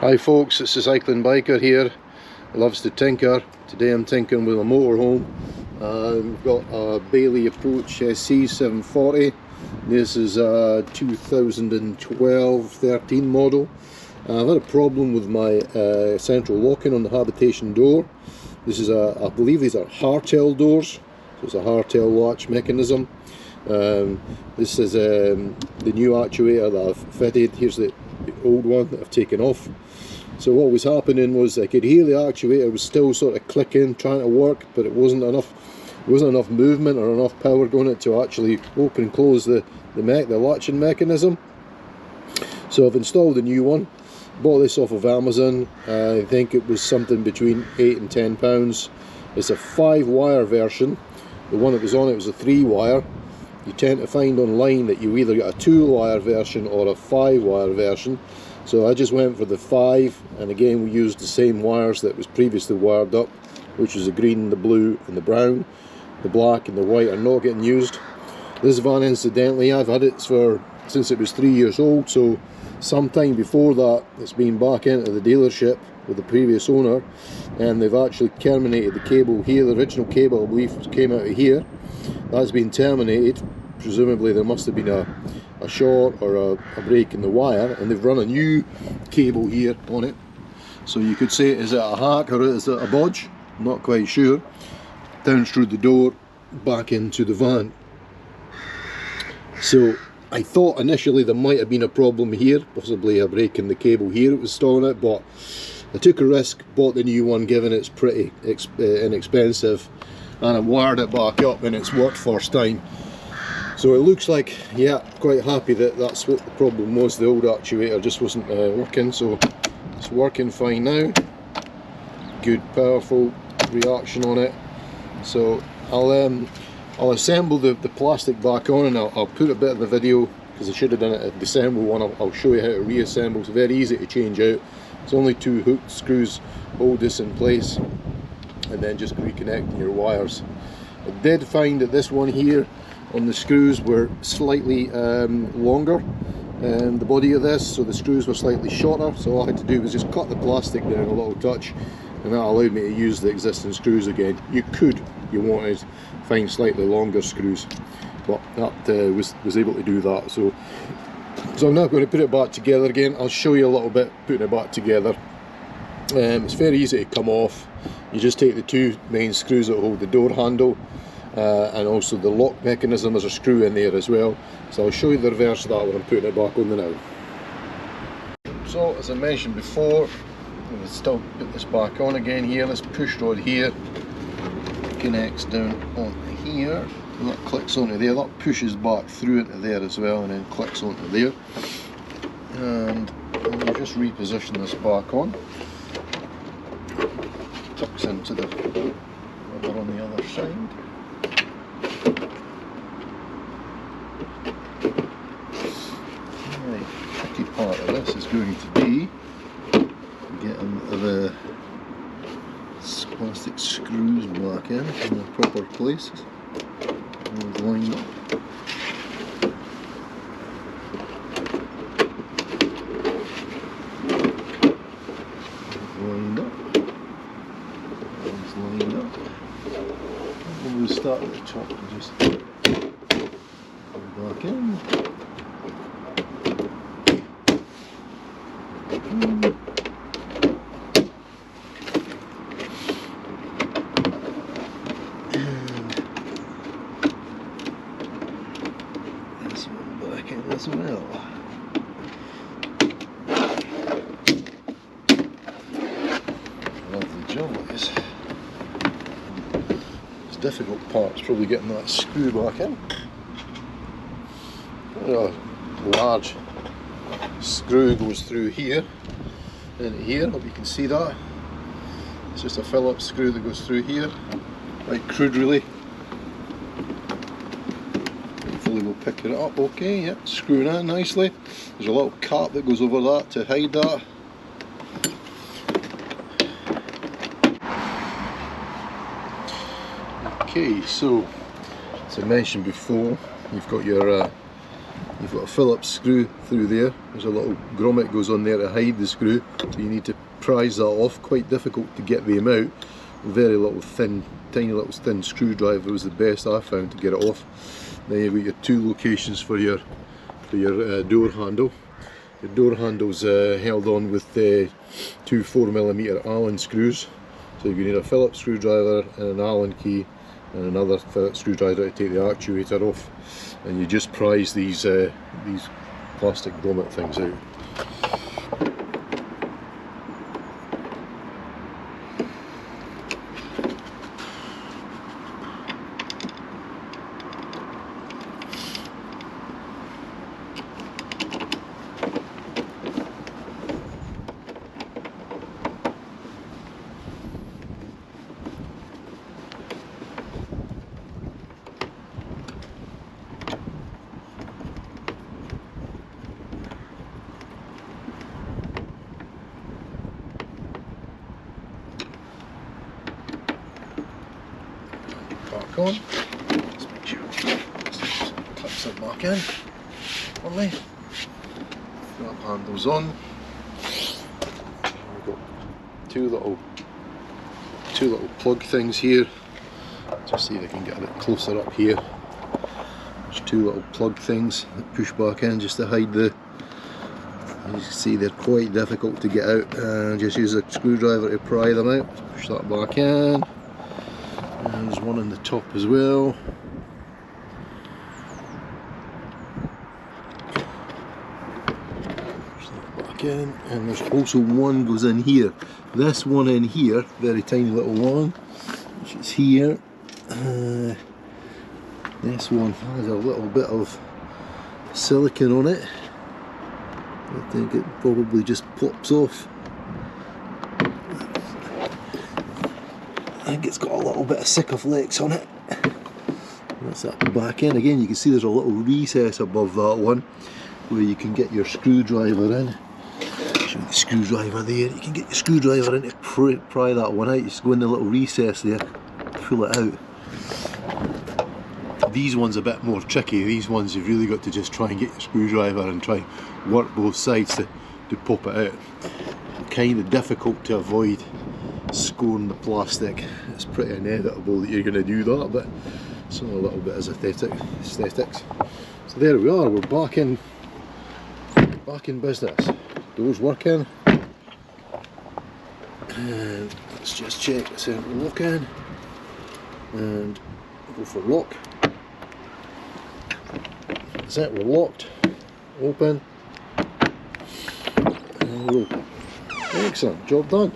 Hi folks, it's the cycling biker here, loves to tinker. Today I'm tinkering with a motorhome. We've got a Bailey Approach C740. This is a 2012-13 model. I've had a problem with my central locking on the habitation door. This is I believe these are hardtail doors, so it's a hardtail latch mechanism. This is the new actuator that I've fitted. Here's the old one that I've taken off. So what was happening was I could hear the actuator was still sort of clicking, trying to work, but it wasn't enough movement or enough power going it to actually open and close the latching mechanism. So I've installed a new one. Bought this off of Amazon. I think it was something between £8 and £10. It's a 5-wire version. The one that was on it was a 3-wire. You tend to find online that you either get a 2-wire version or a 5-wire version. So I just went for the 5, and again we used the same wires that was previously wired up, which was the green, the blue and the brown. The black and the white are not getting used. This van, incidentally, I've had it since it was 3 years old, so sometime before that it's been back into the dealership with the previous owner, and they've actually terminated the cable here. The original cable, I believe, came out of here. That's been terminated. Presumably there must have been a short or a break in the wire, and they've run a new cable here on it. So you could say, is it a hack or is it a bodge? I'm not quite sure. Down through the door, back into the van. So I thought initially there might have been a problem here, possibly a break in the cable here that was stalling it, but I took a risk, bought the new one, given it's pretty inexpensive, and I wired it back up and it's worked first time. So it looks like, yeah, quite happy that that's what the problem was. The old actuator just wasn't working, so it's working fine now. Good, powerful reaction on it. So I'll assemble the plastic back on, and I'll put a bit of the video, because I should have done it at the assemble one. I'll show you how to reassemble. It's very easy to change out. It's only 2 hooked screws hold this in place, and then just reconnecting your wires. I did find that this one here on the screws were slightly longer than the body of this, so the screws were slightly shorter. So all I had to do was just cut the plastic down a little touch, and that allowed me to use the existing screws again. You could, if you wanted, find slightly longer screws, but that was able to do that. So I'm now going to put it back together again. I'll show you a little bit putting it back together. It's very easy to come off. You just take the 2 main screws that hold the door handle, and also the lock mechanism. There's a screw in there as well. So I'll show you the reverse of that when I'm putting it back on the now. So as I mentioned before, we'll still put this back on again here. This push rod here connects down onto here, and that clicks onto there. That pushes back through into there as well, and then clicks onto there. And we'll just reposition this back on. Tucks into the rubber on the other side. The tricky part of this is going to be getting the plastic screws back in the proper places. And lined up. Lined up. Lined up. And we'll start at the top and just go back in. This one back in as well. Lovely job it is. The difficult part's probably getting that screw back in. A large screw goes through here, into here. Hope you can see that. It's just a Phillips screw that goes through here, quite crude really. Hopefully we'll pick it up okay. Yep, screwing in nicely. There's a little cap that goes over that to hide that. Okay, so as I mentioned before, you've got your You've got a Phillips screw through there. There's a little grommet goes on there to hide the screw, so you need to prise that off. Quite difficult to get them out. Very little thin, tiny little thin screwdriver was the best I found to get it off. Then you've got your two locations for your door handle. The door handle's held on with two 4mm Allen screws. So you need a Phillips screwdriver and an Allen key and another Phillips screwdriver to take the actuator off. And you just prise these plastic grommet things out. Back on. Just make sure clips it back in. Lovely. Grab handles on. We've got two little plug things here. Just see if I can get a bit closer up here. There's two little plug things that push back in just to hide the. As you can see, they're quite difficult to get out. Just use a screwdriver to pry them out. Push that back in. And there's one on the top as well. Push that back in. And there's also one goes in here. This one in here, very tiny little one, which is here. This one has a little bit of silicone on it. I think it probably just pops off. I think it's got a little bit of Sikaflex on it. That's that back end. Again, you can see there's a little recess above that one where you can get your screwdriver in. Show the screwdriver there. You can get your screwdriver in to pry that one out. You just go in the little recess there, pull it out. These ones are a bit more tricky. These ones you've really got to just try and get your screwdriver and try and work both sides to pop it out. Kind of difficult to avoid scoring the plastic. It's pretty inevitable that you're going to do that, but it's only a little bit as aesthetics. So there we are, we're back in business. Doors working. And let's just check the central lock in and go for lock. That's it, we're locked, open, and we're open. Excellent, job done.